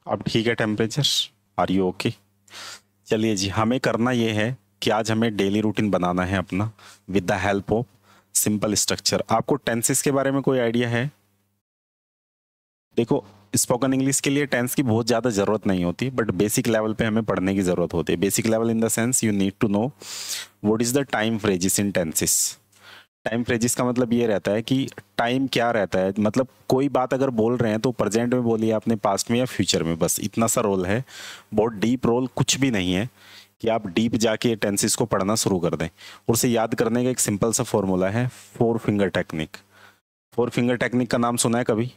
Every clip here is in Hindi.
अब ठीक है टेम्परेचर? Are you okay? चलिए जी, हमें करना ये है कि आज हमें डेली रूटीन बनाना है अपना with the help of simple structure. आपको टेंसेस के बारे में कोई आइडिया है? देखो, स्पोकन इंग्लिश के लिए टेंस की बहुत ज़्यादा ज़रूरत नहीं होती, बट बेसिक लेवल पे हमें पढ़ने की ज़रूरत होती है। Basic level in the sense you need to know what is the time phrases in tenses. Time phrases का मतलब ये रहता है कि टाइम क्या रहता है, मतलब कोई बात अगर बोल रहे हैं तो प्रेजेंट में बोलिए आपने, पास्ट में या फ्यूचर में, बस इतना सा रोल है। बहुत डीप रोल कुछ भी नहीं है कि आप डीप जाके टेंसेस को पढ़ना शुरू कर दें। और उसे याद करने का एक सिंपल सा फॉर्मूला है, four finger technique. Four finger technique का नाम सुना है कभी?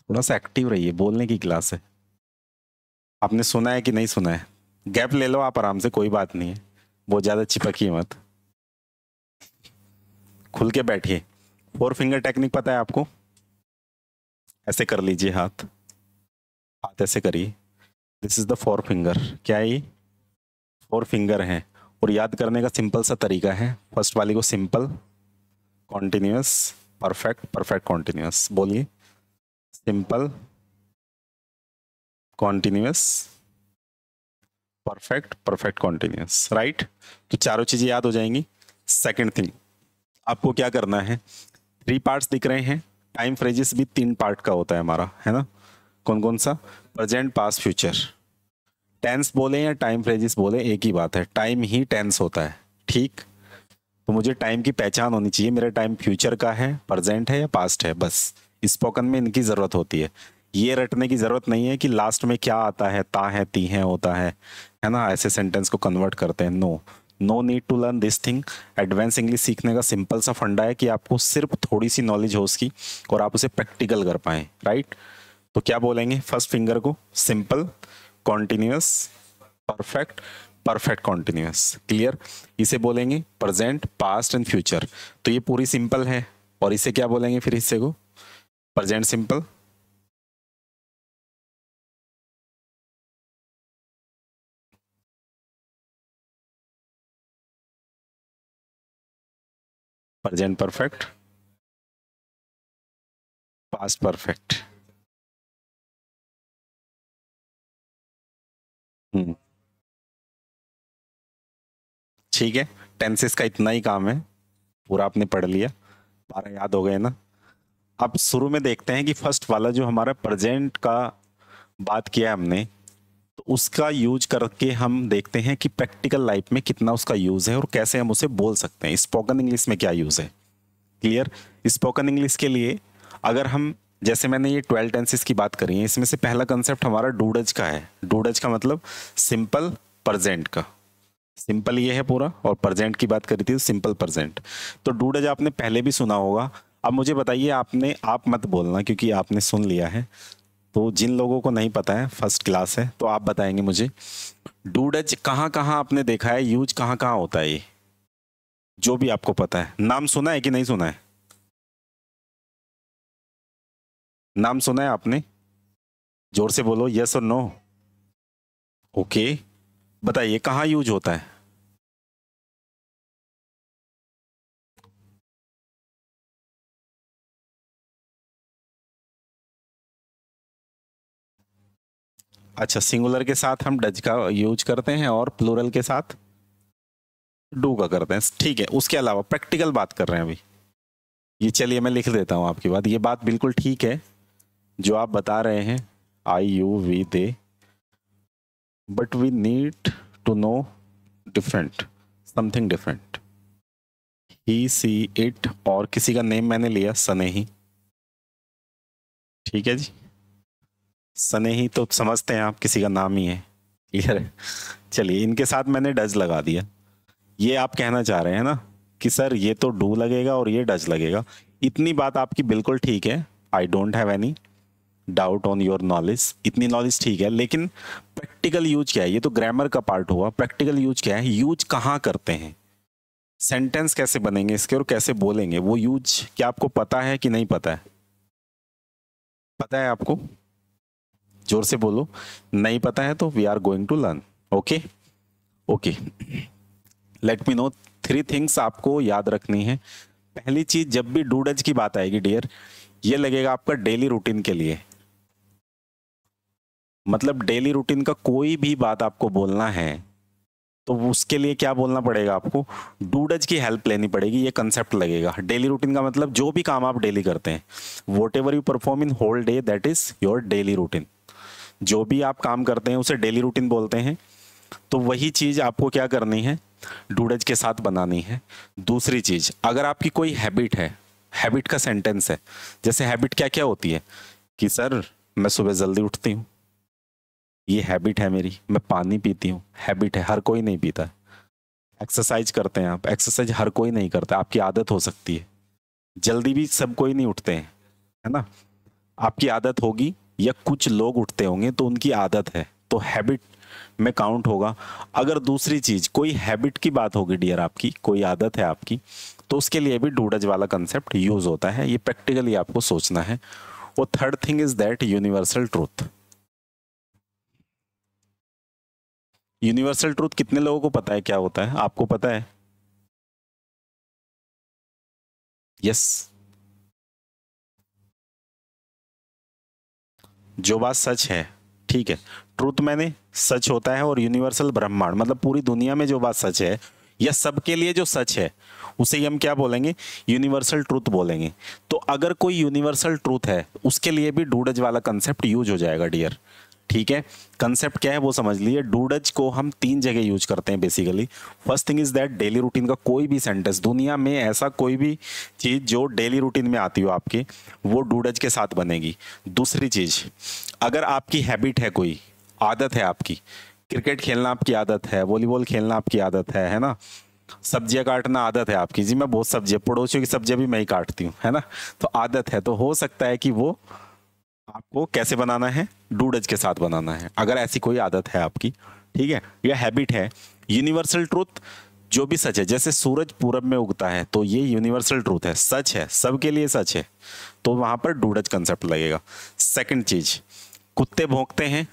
थोड़ा सा एक्टिव रहिए, बोलने की क्लास है। आपने सुना है कि नहीं सुना है? गैप ले लो आप आराम से, कोई बात नहीं है, बहुत ज़्यादा चिपकिए मत, खुल के बैठिए। फोर फिंगर टेक्निक पता है आपको? ऐसे कर लीजिए हाथ, हाथ ऐसे करिए, this is the four finger. क्या है ये? फोर फिंगर हैं। और याद करने का सिंपल सा तरीका है, फर्स्ट वाली को simple, continuous, perfect, perfect continuous. बोलिए, simple, continuous, perfect, perfect continuous, right? तो चारों चीजें याद हो जाएंगी। सेकंड थिंग, आपको क्या करना है, थ्री पार्ट्स दिख रहे हैं, टाइम फ्रेजेस भी तीन पार्ट का होता है हमारा, है ना? कौन कौन सा? Present, past, future. टेंस बोले या टाइम फ्रेजेस बोले एक ही बात है, टाइम ही टेंस होता है, ठीक? तो मुझे टाइम की पहचान होनी चाहिए, मेरा टाइम फ्यूचर का है, प्रेजेंट है या पास्ट है, बस। स्पोकन में इनकी जरूरत होती है। ये रटने की जरूरत नहीं है कि लास्ट में क्या आता है, ता है, ती है, होता है ना? ऐसे सेंटेंस को कन्वर्ट करते हैं। No, no need to learn this thing. Advance English सीखने का सिंपल सा फंडा है कि आपको सिर्फ थोड़ी सी नॉलेज हो उसकी और आप उसे प्रैक्टिकल कर पाए, राइट? तो क्या बोलेंगे फर्स्ट फिंगर को? Simple, continuous, perfect, perfect continuous. Clear? इसे बोलेंगे प्रेजेंट, पास्ट एंड फ्यूचर। तो ये पूरी सिंपल है। और इसे क्या बोलेंगे फिर? हिस्से को present simple, present perfect, past perfect. Hmm, ठीक है। टेंसेस का इतना ही काम है, पूरा आपने पढ़ लिया, 12 याद हो गए ना? अब शुरू में देखते हैं कि फर्स्ट वाला जो हमारा प्रेजेंट का बात किया हमने, तो उसका यूज करके हम देखते हैं कि प्रैक्टिकल लाइफ में कितना उसका यूज है और कैसे हम उसे बोल सकते हैं। स्पोकन इंग्लिश में क्या यूज है? क्लियर? स्पोकन इंग्लिश के लिए अगर हम, जैसे मैंने ये 12 टेंसेस की बात करी है, इसमें से पहला कंसेप्ट हमारा डूडज का है। डूडज का मतलब सिंपल प्रेजेंट का। सिंपल ये है पूरा, और प्रेजेंट की बात करी थी तो सिंपल प्रेजेंट। तो डूडज आपने पहले भी सुना होगा। अब मुझे बताइए, आपने, आप मत बोलना क्योंकि आपने सुन लिया है, तो जिन लोगों को नहीं पता है, फर्स्ट क्लास है, तो आप बताएंगे मुझे डूडज कहाँ कहाँ आपने देखा है, यूज कहाँ कहाँ होता है ये, जो भी आपको पता है। नाम सुना है कि नहीं सुना है? नाम सुना है आपने? जोर से बोलो, यस और नो। ओके, बताइए कहाँ यूज होता है? अच्छा, सिंगुलर के साथ हम डज का यूज करते हैं और प्लूरल के साथ डू का करते हैं, ठीक है। उसके अलावा प्रैक्टिकल बात कर रहे हैं अभी। ये चलिए मैं लिख देता हूँ आपकी बात, ये बात बिल्कुल ठीक है जो आप बता रहे हैं, I you we they, but we need to know different, something different. He, she, it, और किसी का नेम मैंने लिया सने ही, ठीक है जी। सने ही तो समझते हैं आप, किसी का नाम ही है, क्लियर है? चलिए, इनके साथ मैंने डज लगा दिया। ये आप कहना चाह रहे हैं ना कि सर ये तो डू लगेगा और ये डज लगेगा। इतनी बात आपकी बिल्कुल ठीक है, I don't have any doubt on your knowledge, इतनी नॉलेज ठीक है, लेकिन प्रैक्टिकल यूज क्या है? ये तो ग्रामर का पार्ट हुआ, प्रैक्टिकल यूज क्या है, यूज कहाँ करते हैं, सेंटेंस कैसे बनेंगे इसके और कैसे बोलेंगे, वो यूज क्या आपको पता है कि नहीं पता है? पता है आपको? जोर से बोलो। नहीं पता है तो we are going to learn. Okay, okay. Let me know 3 things आपको याद रखनी है। पहली चीज, जब भी डू डज की बात आएगी डियर, ये लगेगा आपका डेली रूटीन के लिए। मतलब डेली रूटीन का कोई भी बात आपको बोलना है तो उसके लिए क्या बोलना पड़ेगा आपको, डू डज की हेल्प लेनी पड़ेगी। ये कंसेप्ट लगेगा। डेली रूटीन का मतलब जो भी काम आप डेली करते हैं, whatever you perform in whole day, that is your daily routine. जो भी आप काम करते हैं उसे डेली रूटीन बोलते हैं। तो वही चीज आपको क्या करनी है, डूडज के साथ बनानी है। दूसरी चीज, अगर आपकी कोई हैबिट है, हैबिट का सेंटेंस है, जैसे हैबिट क्या क्या होती है कि सर मैं सुबह जल्दी उठती हूँ, ये हैबिट है मेरी। मैं पानी पीती हूँ, हैबिट है, हर कोई नहीं पीता। एक्सरसाइज करते हैं आप, एक्सरसाइज हर कोई नहीं करता, आपकी आदत हो सकती है। जल्दी भी सब कोई नहीं उठते हैं, है ना, आपकी आदत होगी, या कुछ लोग उठते होंगे तो उनकी आदत है, तो हैबिट में काउंट होगा। अगर दूसरी चीज कोई हैबिट की बात होगी डियर, आपकी कोई आदत है आपकी, तो उसके लिए भी डूडज वाला कंसेप्ट यूज होता है। ये प्रैक्टिकली आपको सोचना है। और third thing is that universal truth. Universal truth कितने लोगों को पता है क्या होता है, आपको पता है? यस, जो बात सच है, ठीक है। ट्रूथ मैंने सच होता है, और यूनिवर्सल ब्रह्मांड मतलब पूरी दुनिया में जो बात सच है या सबके लिए जो सच है, उसे ही हम क्या बोलेंगे, यूनिवर्सल ट्रूथ बोलेंगे। तो अगर कोई यूनिवर्सल ट्रूथ है, उसके लिए भी डूडज वाला कंसेप्ट यूज हो जाएगा डियर। ठीक है, कंसेप्ट क्या है वो समझ लिए। डूडज को हम 3 जगह यूज करते हैं basically. First thing is that daily routine का कोई भी सेंटेंस, दुनिया में ऐसा कोई भी चीज जो डेली रूटीन में आती हो आपके, वो डूडज के साथ बनेगी। दूसरी चीज, अगर आपकी हैबिट है, कोई आदत है आपकी, क्रिकेट खेलना आपकी आदत है, वॉलीबॉल खेलना आपकी आदत है ना, सब्जियां काटना आदत है आपकी, जी मैं बहुत सब्जियां, पड़ोसियों की सब्जियां भी मैं ही काटती हूँ, है ना, तो आदत है, तो हो सकता है कि वो आपको कैसे बनाना है, डूडज के साथ बनाना है, अगर ऐसी कोई आदत है आपकी। ठीक है, यह हैबिट है। यूनिवर्सल ट्रूथ, जो भी सच है, जैसे सूरज पूरब में उगता है, तो ये यूनिवर्सल ट्रूथ है, सच है, सबके लिए सच है, तो वहां पर डूडज कंसेप्ट लगेगा। सेकंड चीज, कुत्ते भौंकते हैं,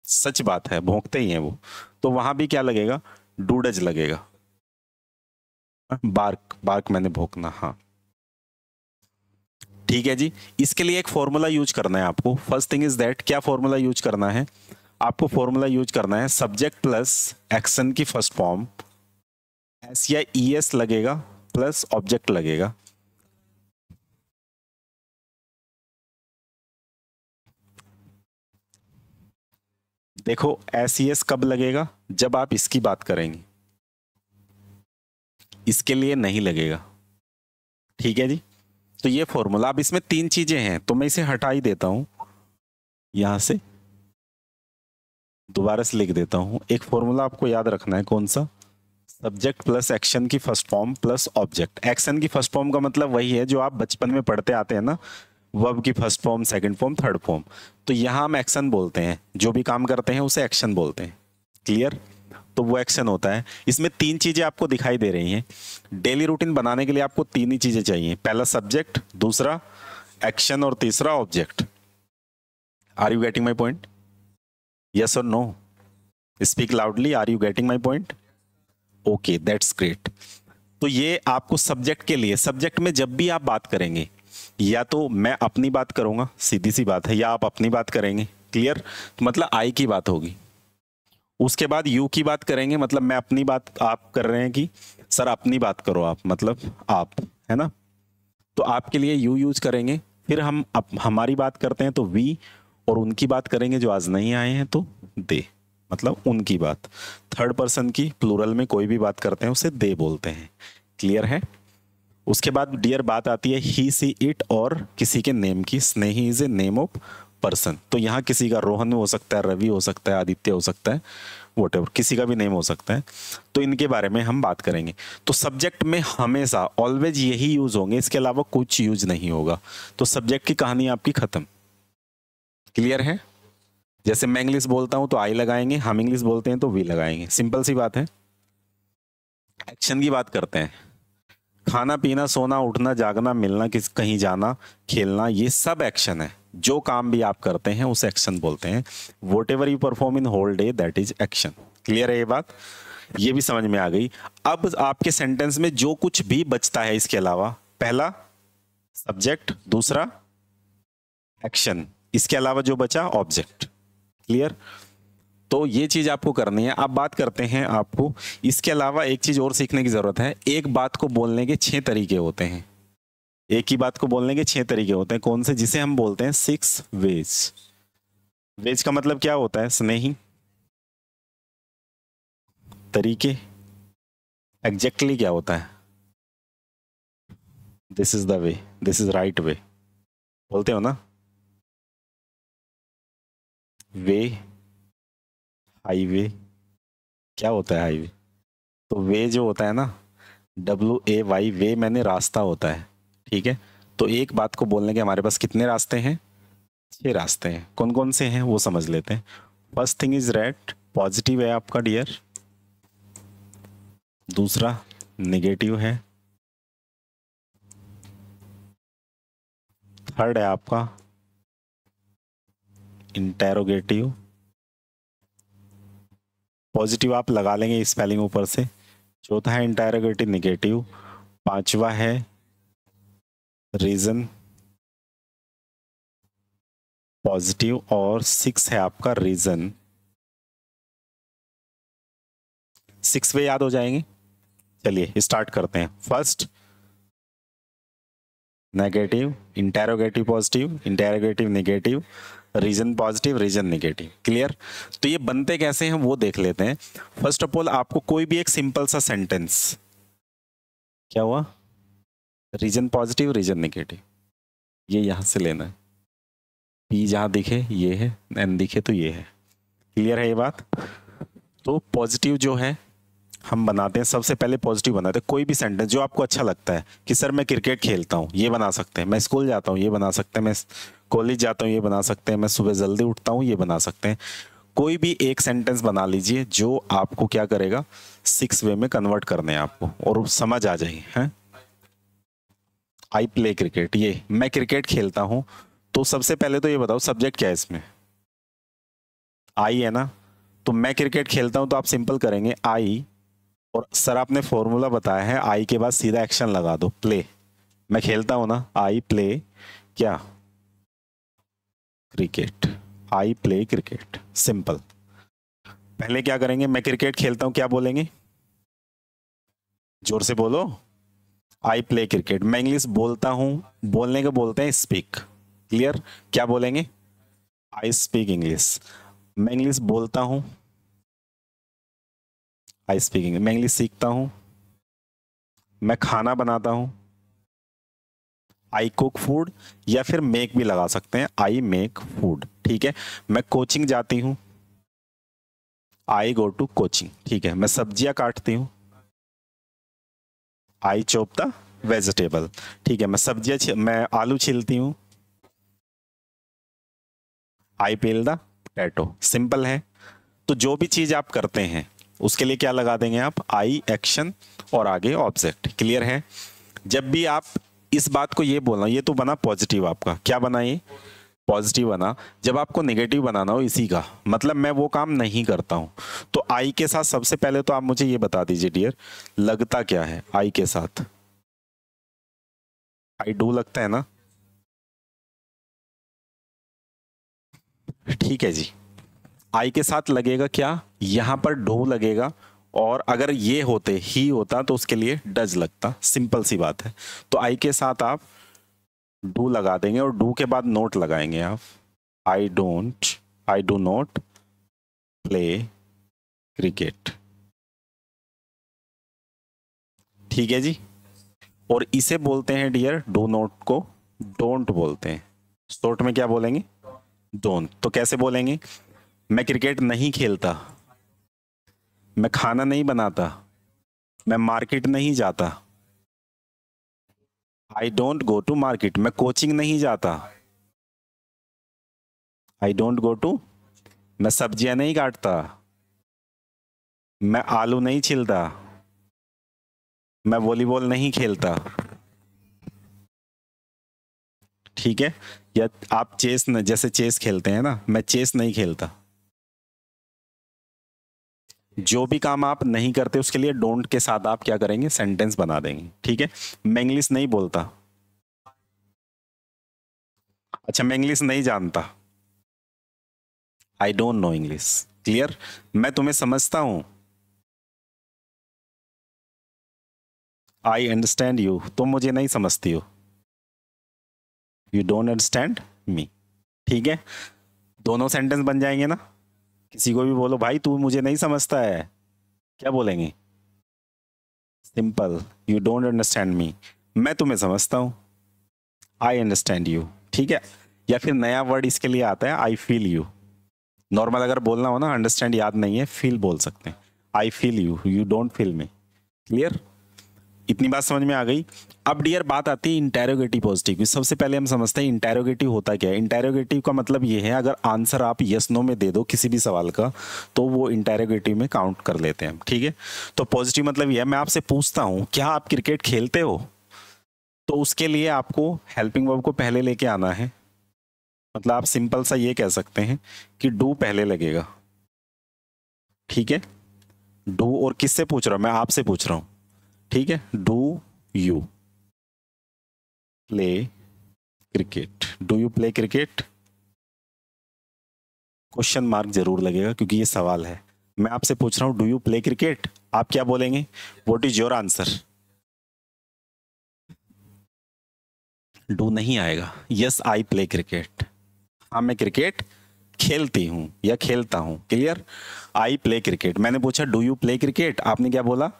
सच बात है, भौंकते ही हैं वो, तो वहां भी क्या लगेगा, डूडज लगेगा। बार्क, बार्क मैंने भौंकना, हाँ ठीक है जी। इसके लिए एक फॉर्मूला यूज करना है आपको। फर्स्ट थिंग इज दैट, क्या फॉर्मूला यूज करना है आपको, फॉर्मूला यूज करना है सब्जेक्ट प्लस एक्शन की फर्स्ट फॉर्म, एस या ई एस लगेगा प्लस ऑब्जेक्ट लगेगा। देखो एस ई एस कब लगेगा, जब आप इसकी बात करेंगे, इसके लिए नहीं लगेगा। ठीक है जी, तो ये फॉर्मूला, अब इसमें 3 चीजें हैं, तो मैं इसे हटा ही देता हूं, यहां से दोबारा से लिख देता हूं। एक फॉर्मूला आपको याद रखना है, कौन सा, सब्जेक्ट प्लस एक्शन की first form plus object. Action की फर्स्ट फॉर्म का मतलब वही है जो आप बचपन में पढ़ते आते हैं ना, वर्ब की first form, second form, third form, तो यहां हम एक्शन बोलते हैं, जो भी काम करते हैं उसे एक्शन बोलते हैं। क्लियर, तो वो एक्शन होता है। इसमें 3 चीजें आपको दिखाई दे रही हैं। डेली रूटीन बनाने के लिए आपको 3 ही चीजें चाहिए, पहला सब्जेक्ट, दूसरा एक्शन, और तीसरा object. Are you getting my point, yes और no, speak loudly, are you getting my point, okay that's great. तो ये आपको सब्जेक्ट के लिए, सब्जेक्ट में जब भी आप बात करेंगे, या तो मैं अपनी बात करूंगा, सीधी सी बात है, या आप अपनी बात करेंगे, क्लियर, तो मतलब आई की बात होगी। उसके बाद यू की बात करेंगे, मतलब मैं अपनी बात, आप कर रहे हैं कि सर अपनी बात करो आप, मतलब आप, है ना, तो आपके लिए यू यूज करेंगे। फिर हम हमारी बात करते हैं तो वी, और उनकी बात करेंगे जो आज नहीं आए हैं तो दे, मतलब उनकी बात। थर्ड पर्सन की प्लूरल में कोई भी बात करते हैं उसे दे बोलते हैं। क्लियर है। उसके बाद डियर बात आती है ही सी इट और किसी के नेम की। Snehi is a name of person, तो यहाँ किसी का रोहन हो सकता है, रवि हो सकता है, आदित्य हो सकता है, वॉटेवर, किसी का भी नेम हो सकता है, तो इनके बारे में हम बात करेंगे। तो सब्जेक्ट में हमेशा ऑलवेज यही यूज होंगे, इसके अलावा कुछ यूज नहीं होगा। तो सब्जेक्ट की कहानी आपकी खत्म। क्लियर है। जैसे मैं इंग्लिश बोलता हूं तो आई लगाएंगे, हम इंग्लिश बोलते हैं तो वी लगाएंगे, सिंपल सी बात है। एक्शन की बात करते हैं, खाना पीना, सोना, उठना, जागना, मिलना, किस कहीं जाना, खेलना, ये सब एक्शन है। जो काम भी आप करते हैं उसे एक्शन बोलते हैं। Whatever you perform in whole day, that is action. Clear है ये बात। ये भी समझ में आ गई। अब आपके सेंटेंस में जो कुछ भी बचता है इसके अलावा, पहला सब्जेक्ट, दूसरा एक्शन, इसके अलावा जो बचा ऑब्जेक्ट। क्लियर? तो ये चीज आपको करनी है। अब बात करते हैं, आपको इसके अलावा एक चीज और सीखने की जरूरत है। एक बात को बोलने के 6 तरीके होते हैं। एक ही बात को बोलने के 6 तरीके होते हैं। कौन से? जिसे हम बोलते हैं 6 वेज। वेज का मतलब क्या होता है? स्नेही, तरीके। एग्जैक्टली क्या होता है? This is the way, this is right way, बोलते हो ना। वे, हाईवे, क्या होता है हाईवे? तो वे जो होता है ना, WAY, वे मैंने रास्ता होता है। ठीक है, तो एक बात को बोलने के हमारे पास कितने रास्ते हैं? 6 रास्ते हैं। कौन कौन से हैं वो समझ लेते हैं। First thing is red, positive है आपका डियर। दूसरा नेगेटिव है। थर्ड है आपका इंटेरोगेटिव। पॉजिटिव आप लगा लेंगे स्पेलिंग ऊपर से। चौथा है इंटेरोगेटिव नेगेटिव। पांचवा है रीजन पॉजिटिव। और 6 है आपका रीजन। 6 वे याद हो जाएंगे। चलिए स्टार्ट करते हैं। First negative, interrogative positive, interrogative negative, reason positive, reason negative. Clear? तो ये बनते कैसे हैं वो देख लेते हैं। फर्स्ट ऑफ ऑल आपको कोई भी एक सिंपल सा सेंटेंस, क्या हुआ? रीजन पॉजिटिव, रीजन नेगेटिव, ये यहां से लेना है। पी जहां दिखे ये है, एन दिखे तो ये है। क्लियर है ये बात? तो पॉजिटिव जो है हम बनाते हैं, सबसे पहले पॉजिटिव बनाते हैं। कोई भी सेंटेंस जो आपको अच्छा लगता है, कि सर मैं क्रिकेट खेलता हूँ, ये बना सकते हैं। मैं स्कूल जाता हूँ, ये बना सकते हैं। मैं कॉलेज जाता हूँ, ये बना सकते हैं। मैं सुबह जल्दी उठता हूँ, ये बना सकते हैं। कोई भी एक सेंटेंस बना लीजिए जो आपको क्या करेगा, 6 वे में कन्वर्ट करने हैं आपको, और समझ आ जाएगी। हैं, आई प्ले क्रिकेट, ये मैं क्रिकेट खेलता हूँ। तो सबसे पहले तो ये बताओ सब्जेक्ट क्या है इसमें? आई है ना। तो मैं क्रिकेट खेलता हूं तो आप सिंपल करेंगे आई, और सर आपने फॉर्मूला बताया है आई के बाद सीधा एक्शन लगा दो, प्ले। मैं खेलता हूं ना, आई प्ले क्या? Cricket. I play cricket, simple. पहले क्या करेंगे? मैं क्रिकेट खेलता हूं, क्या बोलेंगे? जोर से बोलो। आई प्ले क्रिकेट। मैं इंग्लिश बोलता हूं, बोलने को बोलते हैं स्पीक। क्लियर? क्या बोलेंगे? आई स्पीक इंग्लिश। मैं इंग्लिश बोलता हूं, आई स्पीक इंग्लिश। मैं इंग्लिश सीखता हूं। मैं खाना बनाता हूं, आई कुक फूड। या फिर मेक भी लगा सकते हैं, आई मेक फूड। ठीक है। मैं कोचिंग जाती हूं, आई गो टू कोचिंग। ठीक है। मैं सब्जियां काटती हूं, आई चॉप द वेजिटेबल। ठीक है। मैं आलू छीलती हूं, आई पील द पोटैटो। सिंपल है। तो जो भी चीज आप करते हैं उसके लिए क्या लगा देंगे आप? आई एक्शन और आगे ऑब्जेक्ट। क्लियर है? जब भी आप इस बात को ये बोलना, ये तो बना पॉजिटिव आपका, क्या बना ये? पॉजिटिव बना। जब आपको नेगेटिव बनाना हो इसी का मतलब मैं वो काम नहीं करता हूं, तो आई के साथ सबसे पहले तो आप मुझे ये बता दीजिए डियर, लगता क्या है आई के साथ? आई डू लगता है ना। ठीक है जी। आई के साथ लगेगा क्या? यहां पर डू लगेगा। और अगर ये होते ही होता तो उसके लिए डज लगता। सिंपल सी बात है। तो आई के साथ आप डू लगा देंगे और डू के बाद नोट लगाएंगे आप। I I do not play cricket. ठीक है जी। और इसे बोलते हैं डियर, डू नॉट को डोंट बोलते हैं। शॉर्ट में क्या बोलेंगे? डोंट। तो कैसे बोलेंगे? मैं क्रिकेट नहीं खेलता, मैं खाना नहीं बनाता, मैं मार्केट नहीं जाता। I don't go to market. मैं कोचिंग नहीं जाता, आई डोंट गो टू। मैं सब्जियां नहीं काटता, मैं आलू नहीं छिलता, मैं वॉलीबॉल नहीं खेलता। ठीक है। या आप चेस जैसे चेस खेलते हैं ना, मैं चेस नहीं खेलता। जो भी काम आप नहीं करते उसके लिए डोंट के साथ आप क्या करेंगे, सेंटेंस बना देंगे। ठीक है, मैं इंग्लिश नहीं बोलता। अच्छा, मैं इंग्लिश नहीं जानता। I don't know English. Clear? मैं तुम्हें समझता हूं। I understand you. तुम मुझे नहीं समझती हो। You don't understand me. ठीक है, दोनों सेंटेंस बन जाएंगे ना। किसी को भी बोलो भाई तू मुझे नहीं समझता है, क्या बोलेंगे? Simple, you don't understand me. मैं तुम्हें समझता हूं, आई अंडरस्टैंड यू। ठीक है, या फिर नया वर्ड इसके लिए आता है, आई फील यू। नॉर्मल अगर बोलना हो ना, अंडरस्टैंड याद नहीं है, फील बोल सकते हैं। I feel you, you don't feel me. Clear? इतनी बात समझ में आ गई। अब डियर बात आती है इंटेरोगेटिव पॉजिटिव की। सबसे पहले हम समझते हैं इंटेरोगेटिव होता क्या है। इंटेरोगेटिव का मतलब ये है, अगर आंसर आप यस नो में दे दो किसी भी सवाल का, तो वो इंटेरोगेटिव में काउंट कर लेते हैं। ठीक है, तो पॉजिटिव मतलब ये है, मैं आपसे पूछता हूं क्या आप क्रिकेट खेलते हो, तो उसके लिए आपको हेल्पिंग वर्ब को पहले लेके आना है। मतलब आप सिंपल सा ये कह सकते हैं कि डू पहले लगेगा। ठीक है, डू, और किससे पूछ रहा हूं मैं? आपसे पूछ रहा हूं। ठीक है, do you play cricket? Do you play cricket? Question mark जरूर लगेगा क्योंकि ये सवाल है। मैं आपसे पूछ रहा हूं डू यू प्ले क्रिकेट, आप क्या बोलेंगे? What is your answer? Do नहीं आएगा। Yes I play cricket. हाँ, मैं क्रिकेट खेलती हूं या खेलता हूं। क्लियर? आई प्ले क्रिकेट। मैंने पूछा डू यू प्ले क्रिकेट, आपने क्या बोला?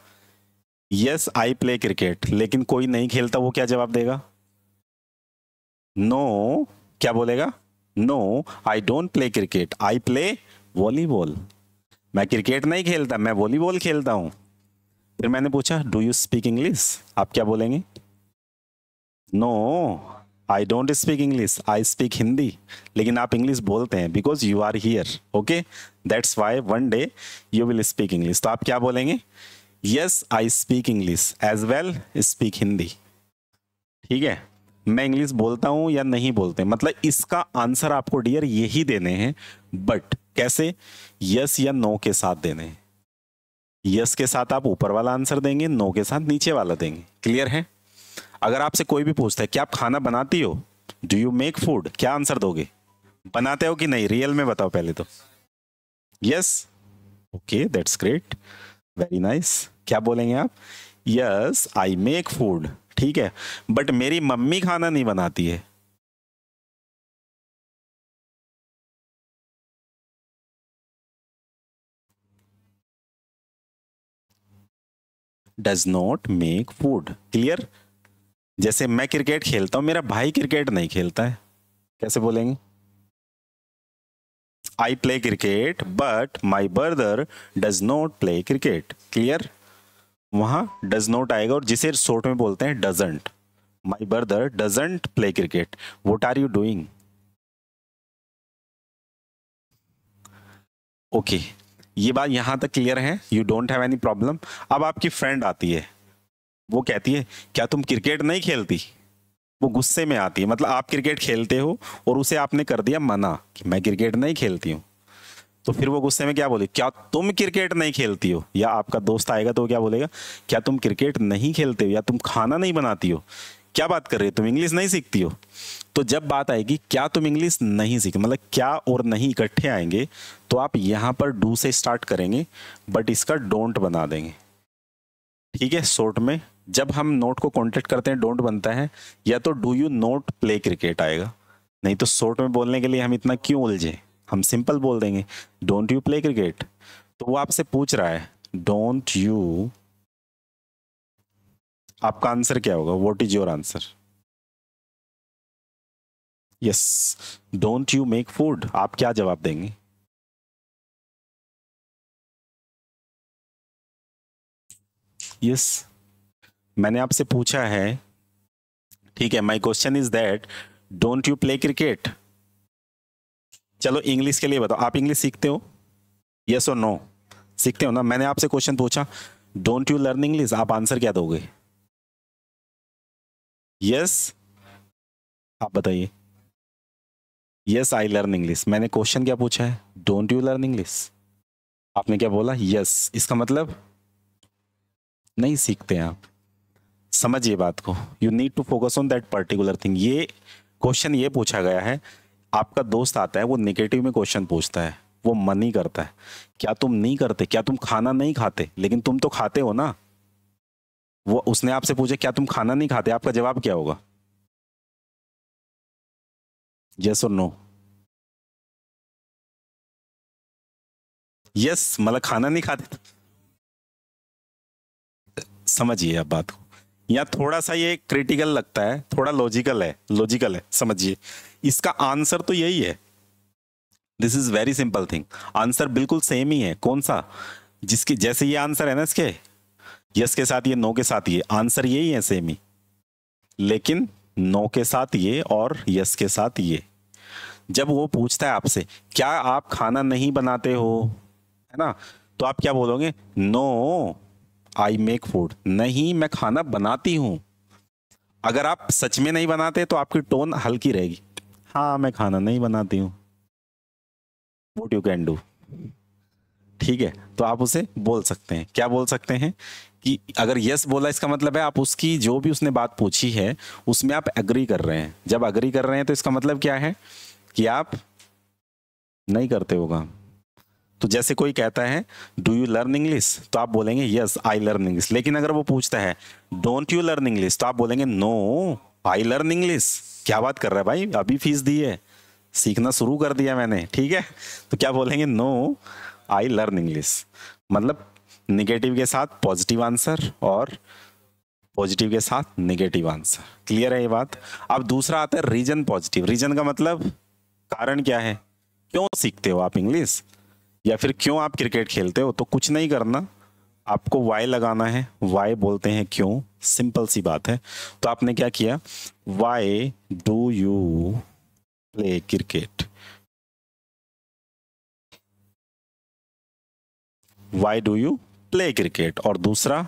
Yes I play cricket. लेकिन कोई नहीं खेलता, वो क्या जवाब देगा? नो। क्या बोलेगा? No I don't play cricket, I play volleyball. मैं क्रिकेट नहीं खेलता, मैं वॉलीबॉल खेलता हूं। फिर मैंने पूछा डू यू स्पीक इंग्लिश, आप क्या बोलेंगे? No I don't speak English, I speak Hindi. लेकिन आप इंग्लिश बोलते हैं because you are here. Okay, that's why one day you will speak English. तो आप क्या बोलेंगे? Yes I speak English as well speak Hindi. ठीक है, मैं इंग्लिश बोलता हूं या नहीं बोलते, मतलब इसका आंसर आपको डियर यही देने हैं। बट कैसे? यस या नो के साथ देने हैं। यस के साथ आप ऊपर वाला आंसर देंगे, नो के साथ नीचे वाला देंगे। क्लियर है? अगर आपसे कोई भी पूछता है क्या आप खाना बनाती हो, डू यू मेक फूड, क्या आंसर दोगे? बनाते हो कि नहीं? रियल में बताओ पहले तो। Yes, okay that's great, very nice. क्या बोलेंगे आप? Yes I make food. ठीक है, बट मेरी मम्मी खाना नहीं बनाती है। Does not make food. Clear? जैसे मैं क्रिकेट खेलता हूं, मेरा भाई क्रिकेट नहीं खेलता है, कैसे बोलेंगे? I play cricket but my brother does not play cricket. Clear? वहां डज नॉट आएगा, और जिसे शॉर्ट में बोलते हैं doesn't. My brother doesn't play cricket, what are you doing? Okay, ये बात यहां तक क्लियर है, you don't have any problem. अब आपकी फ्रेंड आती है, वो कहती है क्या तुम क्रिकेट नहीं खेलती? वो गुस्से में आती है, मतलब आप क्रिकेट खेलते हो और उसे आपने कर दिया मना कि मैं क्रिकेट नहीं खेलती हूँ। तो फिर वो गुस्से में क्या बोले? क्या तुम क्रिकेट नहीं खेलती हो? या आपका दोस्त आएगा तो वो क्या बोलेगा? क्या तुम क्रिकेट नहीं खेलते हो, या तुम खाना नहीं बनाती हो? क्या बात कर रही हो, तुम इंग्लिश नहीं सीखती हो? तो जब बात आएगी क्या तुम इंग्लिश नहीं सीख, मतलब क्या और नहीं इकट्ठे आएंगे, तो आप यहां पर डू से स्टार्ट करेंगे, बट इसका डोंट बना देंगे। ठीक है, शॉर्ट में जब हम नोट को कॉन्टेक्ट करते हैं डोंट बनता है, या तो do you note play cricket आएगा। नहीं तो शॉर्ट में बोलने के लिए हम इतना क्यों उलझे, हम सिंपल बोल देंगे डोंट यू प्ले क्रिकेट। तो वो आपसे पूछ रहा है डोंट यू, आपका आंसर क्या होगा? What is your answer? Yes, don't you make food, आप क्या जवाब देंगे? यस, मैंने आपसे पूछा है। ठीक है, my question is that don't you play cricket. चलो इंग्लिश के लिए बताओ, आप इंग्लिश सीखते हो? यस और नो, सीखते हो ना? मैंने आपसे क्वेश्चन पूछा डोंट यू लर्न इंग्लिश, आप आंसर क्या दोगे? यस, आप बताइए। Yes I learn English. मैंने क्वेश्चन क्या पूछा है? Don't you learn English. आपने क्या बोला? यस। इसका मतलब नहीं सीखते हैं आप। समझिए बात को, you need to focus on that particular thing. ये क्वेश्चन ये पूछा गया है, आपका दोस्त आता है, वो नेगेटिव में क्वेश्चन पूछता है, वो मनी करता है, क्या तुम नहीं करते, क्या तुम खाना नहीं खाते, लेकिन तुम तो खाते हो ना। वो उसने आपसे पूछे क्या तुम खाना नहीं खाते, आपका जवाब क्या होगा? यस और नो? यस मतलब खाना नहीं खाते। समझिए अब बात को, या थोड़ा सा ये क्रिटिकल लगता है, थोड़ा लॉजिकल है, लॉजिकल है, समझिए। इसका आंसर तो यही है, this is very simple thing. Answer बिल्कुल सेम ही है। कौन सा? जिसकी जैसे ये आंसर है ना, इसके यस के साथ ये, नो के साथ ये, आंसर यही है सेम ही, लेकिन नो के साथ ये और यस के साथ ये। जब वो पूछता है आपसे क्या आप खाना नहीं बनाते हो, है ना, तो आप क्या बोलोगे? नो आई मेक फूड, नहीं मैं खाना बनाती हूं। अगर आप सच में नहीं बनाते तो आपकी टोन हल्की रहेगी, हाँ मैं खाना नहीं बनाती हूँ, वॉट यू कैन डू। ठीक है, तो आप उसे बोल सकते हैं, क्या बोल सकते हैं कि अगर यस बोला, इसका मतलब है आप उसकी जो भी उसने बात पूछी है उसमें आप एग्री कर रहे हैं। जब एग्री कर रहे हैं तो इसका मतलब क्या है कि आप नहीं करते हो काम। तो जैसे कोई कहता है डू यू लर्न इंग्लिश, तो आप बोलेंगे यस आई लर्न इंग्लिश। लेकिन अगर वो पूछता है डोंट यू लर्न इंग्लिश, तो आप बोलेंगे नो आई लर्न इंग्लिश। क्या बात कर रहा है भाई, अभी फीस दी है, सीखना शुरू कर दिया मैंने, ठीक है। तो क्या बोलेंगे? No I learn English. मतलब निगेटिव के साथ पॉजिटिव आंसर और पॉजिटिव के साथ नेगेटिव आंसर। क्लियर है ये बात? अब दूसरा आता है रीजन पॉजिटिव। रीजन का मतलब कारण क्या है, क्यों सीखते हो आप इंग्लिश, या फिर क्यों आप क्रिकेट खेलते हो। तो कुछ नहीं करना, आपको वाई लगाना है। वाई बोलते हैं क्यों, सिंपल सी बात है। तो आपने क्या किया, why do you play cricket, why do you play cricket. और दूसरा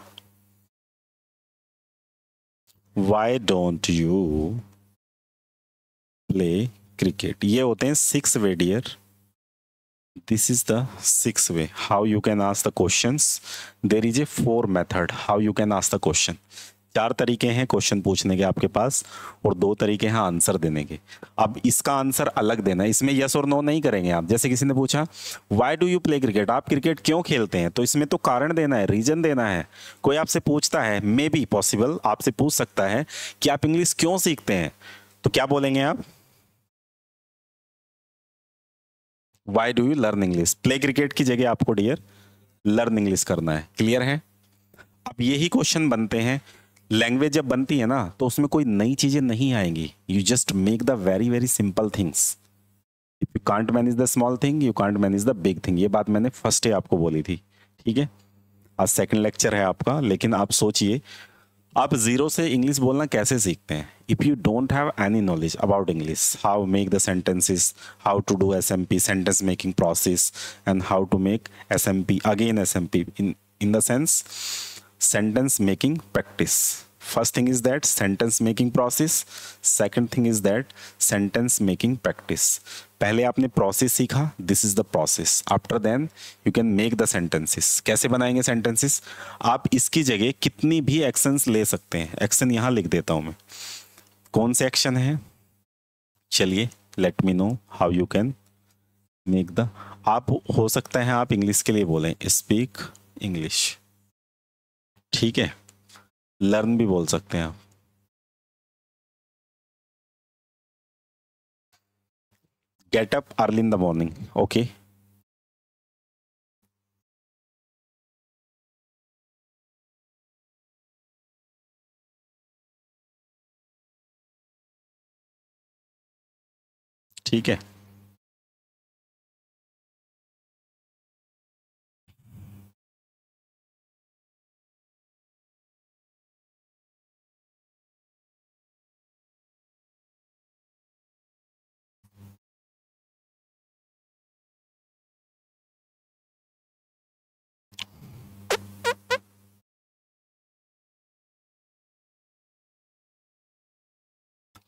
why don't you play cricket. ये होते हैं 6 वे dear. This is the sixth way how you can ask the questions. There is a 4 method how you can ask the question. 4 तरीके हैं क्वेश्चन पूछने के आपके पास, और 2 तरीके हैं आंसर देने के। अब इसका आंसर अलग देना है, इसमें यस और नो नहीं करेंगे आप। जैसे किसी ने पूछा why do you play cricket, आप क्रिकेट क्यों खेलते हैं, तो इसमें तो कारण देना है, रीजन देना है। कोई आपसे पूछता है, मे बी पॉसिबल आपसे पूछ सकता है कि आप इंग्लिश क्यों सीखते हैं, तो क्या बोलेंगे आप? Why do you learn English. Play cricket की जगह आपको डियर लर्न इंग्लिश करना है। क्लियर है? अब यही क्वेश्चन बनते हैं। लैंग्वेज जब बनती है ना तो उसमें कोई नई चीजें नहीं आएंगी, you just make the very very simple things. If you can't manage the small thing you can't manage the big thing. ये बात मैंने फर्स्ट डे आपको बोली थी, ठीक है। आज सेकंड लेक्चर है आपका, लेकिन आप सोचिए आप जीरो से इंग्लिश बोलना कैसे सीखते हैं। If you don't have any knowledge about English, how make the sentences, how to do SMP sentence making process, and how to make SMP again SMP in the sense sentence making practice. First thing is that sentence making process, second thing is that sentence making practice. पहले आपने प्रोसेस सीखा, this is the process, after then you can make the sentences. कैसे बनाएंगे सेंटेंसेस? आप इसकी जगह कितनी भी एक्शंस ले सकते हैं। एक्शन यहां लिख देता हूं मैं, कौन से एक्शन है, चलिए late me know how you can make the. आप हो सकता है आप इंग्लिश के लिए बोलें स्पीक इंग्लिश, ठीक है। लर्न भी बोल सकते हैं आप, get up early in the morning, okay. ठीक है,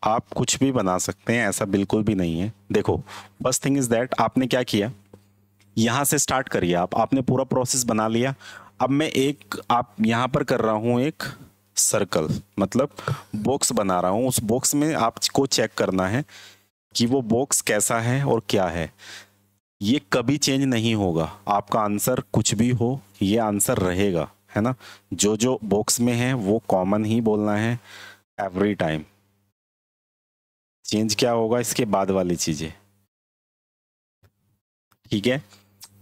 आप कुछ भी बना सकते हैं, ऐसा बिल्कुल भी नहीं है। देखो फर्स्ट थिंग इज दैट आपने क्या किया, यहां से स्टार्ट करिए आपने पूरा प्रोसेस बना लिया। अब मैं एक आप यहां पर कर रहा हूं एक सर्कल, मतलब बॉक्स बना रहा हूं। उस बॉक्स में आपको चेक करना है कि वो बॉक्स कैसा है और क्या है। ये कभी चेंज नहीं होगा, आपका आंसर कुछ भी हो ये आंसर रहेगा, है ना। जो जो बॉक्स में है वो कॉमन ही बोलना है एवरी टाइम। चेंज क्या होगा इसके बाद वाली चीजें, ठीक है।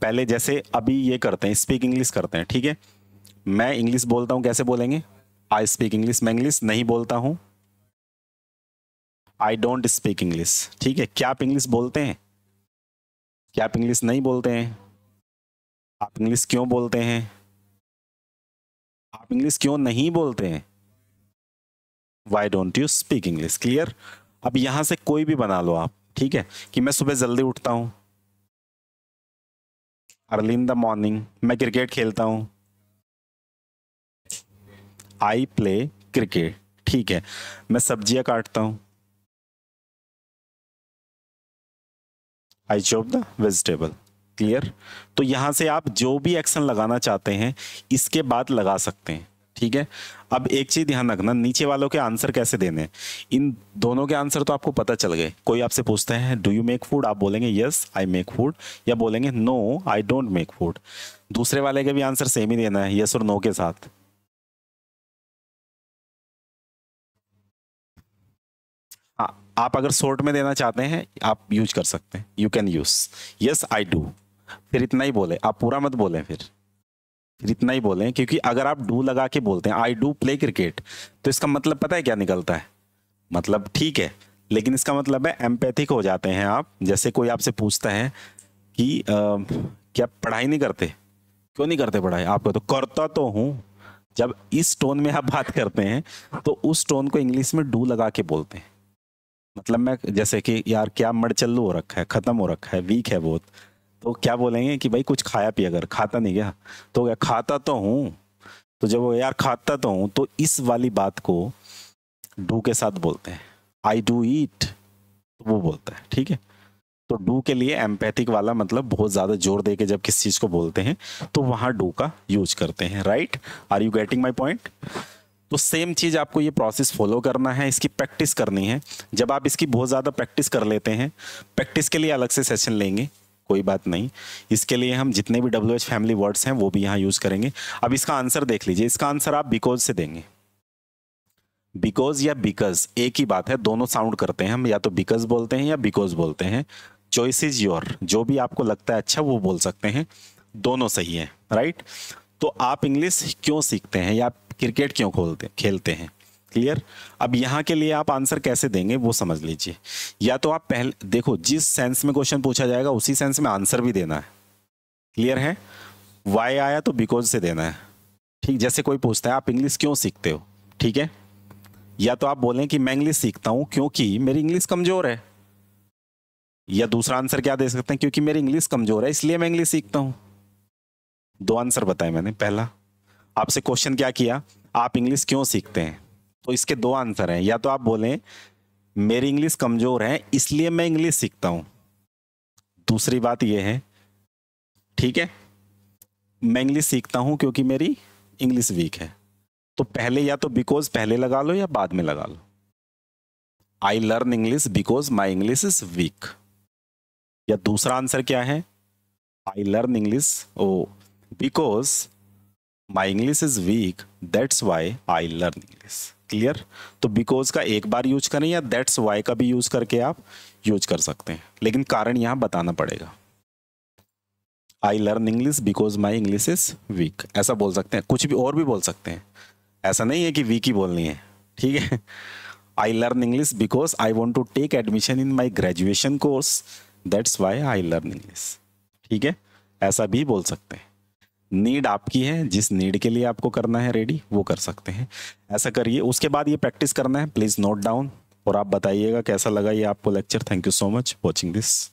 पहले जैसे अभी ये करते हैं, स्पीक इंग्लिश करते हैं, ठीक है। मैं इंग्लिश बोलता हूं, कैसे बोलेंगे? आई स्पीक इंग्लिश। मैं इंग्लिश नहीं बोलता हूं, आई डोंट स्पीक इंग्लिश, ठीक है। क्या आप इंग्लिश बोलते हैं? क्या आप इंग्लिश नहीं बोलते हैं? आप इंग्लिश क्यों बोलते हैं? आप इंग्लिश क्यों नहीं बोलते हैं? Why don't you speak English? Clear. अब यहां से कोई भी बना लो आप, ठीक है। कि मैं सुबह जल्दी उठता हूं, अर्ली इन द मॉर्निंग। मैं क्रिकेट खेलता हूं, आई प्ले क्रिकेट, ठीक है। मैं सब्जियां काटता हूं, I chop the vegetable. Clear. तो यहां से आप जो भी एक्शन लगाना चाहते हैं इसके बाद लगा सकते हैं, ठीक है। अब एक चीज ध्यान रखना, नीचे वालों के आंसर कैसे देने हैं। इन दोनों के आंसर तो आपको पता चल गए। कोई आपसे पूछता है डू यू मेक फूड, आप बोलेंगे यस आई मेक फूड, या बोलेंगे no I don't make food. दूसरे वाले के भी आंसर सेम ही देना है, यस और नो के साथ। आप अगर शॉर्ट में देना चाहते हैं आप यूज कर सकते हैं, you can use yes I do. फिर इतना ही बोले, आप पूरा मत बोलें। फिर इतना ही बोलें, क्योंकि अगर आप डू लगा के बोलते हैं आई डू प्ले क्रिकेट, तो इसका मतलब पता है क्या निकलता है? मतलब ठीक है, लेकिन इसका मतलब है एम्पैथिक हो जाते हैं आप। जैसे कोई आपसे पूछता है कि क्या पढ़ाई नहीं करते? क्यों नहीं करते पढ़ाई? आपको तो करता तो हूं। जब इस टोन में आप बात करते हैं तो उस टोन को इंग्लिश में डू लगा के बोलते हैं। मतलब मैं जैसे कि यार क्या मड़चल्लू हो रखा है, खत्म हो रखा है, वीक है बहुत, तो क्या बोलेंगे कि भाई कुछ खाया पिया कर, खाता नहीं क्या? तो क्या खाता तो हूँ। तो जब वो यार खाता तो हूँ, तो इस वाली बात को डू के साथ बोलते हैं। आई डू ईट, तो वो बोलता है, ठीक है। तो डू के लिए एम्पैथिक वाला मतलब बहुत ज्यादा जोर दे के जब किसी चीज को बोलते हैं तो वहां डू का यूज करते हैं, right. Are you getting my point? तो सेम चीज आपको ये प्रोसेस फॉलो करना है, इसकी प्रैक्टिस करनी है। जब आप इसकी बहुत ज्यादा प्रैक्टिस कर लेते हैं, प्रैक्टिस के लिए अलग से सेशन लेंगे, कोई बात नहीं। इसके लिए हम जितने भी WH फैमिली वर्ड्स हैं वो भी यहाँ यूज करेंगे। अब इसका आंसर देख लीजिए, इसका आंसर आप बिकॉज से देंगे। बिकॉज या बिकॉज एक ही बात है, दोनों साउंड करते हैं हम, या तो बिकॉज बोलते हैं या बिकॉज बोलते हैं। चॉइस इज योर, जो भी आपको लगता है अच्छा वो बोल सकते हैं, दोनों सही है, राइट। तो आप इंग्लिश क्यों सीखते हैं या क्रिकेट क्यों खेलते हैं? क्लियर। अब यहाँ के लिए आप आंसर कैसे देंगे वो समझ लीजिए। या तो आप पहले देखो, जिस सेंस में क्वेश्चन पूछा जाएगा उसी सेंस में आंसर भी देना है। क्लियर है। वाई आया तो बिकॉज से देना है, ठीक। जैसे कोई पूछता है आप इंग्लिश क्यों सीखते हो, ठीक है। या तो आप बोलें कि मैं इंग्लिश सीखता हूं क्योंकि मेरी इंग्लिश कमजोर है, या दूसरा आंसर क्या दे सकते हैं, क्योंकि मेरी इंग्लिश कमजोर है इसलिए मैं इंग्लिश सीखता हूं। दो आंसर बताए मैंने। पहला, आपसे क्वेश्चन क्या किया, आप इंग्लिश क्यों सीखते हैं, तो इसके दो आंसर हैं। या तो आप बोलें मेरी इंग्लिश कमजोर है इसलिए मैं इंग्लिश सीखता हूं। दूसरी बात यह है, ठीक है, मैं इंग्लिश सीखता हूं क्योंकि मेरी इंग्लिश वीक है। तो पहले या तो बिकॉज पहले लगा लो या बाद में लगा लो। I learn English because my English is weak. या दूसरा आंसर क्या है, I learn English because my English is weak that's why I learn English. Clear. तो बिकॉज का एक बार यूज करें या दैट्स वाई का भी यूज करके आप यूज कर सकते हैं, लेकिन कारण यहां बताना पड़ेगा। आई learn English because my English is week, ऐसा बोल सकते हैं। कुछ भी और भी बोल सकते हैं, ऐसा नहीं है कि वीक ही बोलनी है, ठीक है। I learn English because I want to take admission in my graduation course that's why I learn English, ठीक है। ऐसा भी बोल सकते हैं। नीड आपकी है, जिस नीड के लिए आपको करना है रेडी वो कर सकते हैं, ऐसा करिए। उसके बाद ये प्रैक्टिस करना है, प्लीज नोट डाउन और आप बताइएगा कैसा लगा ये आपको lecture. Thank you so much watching this.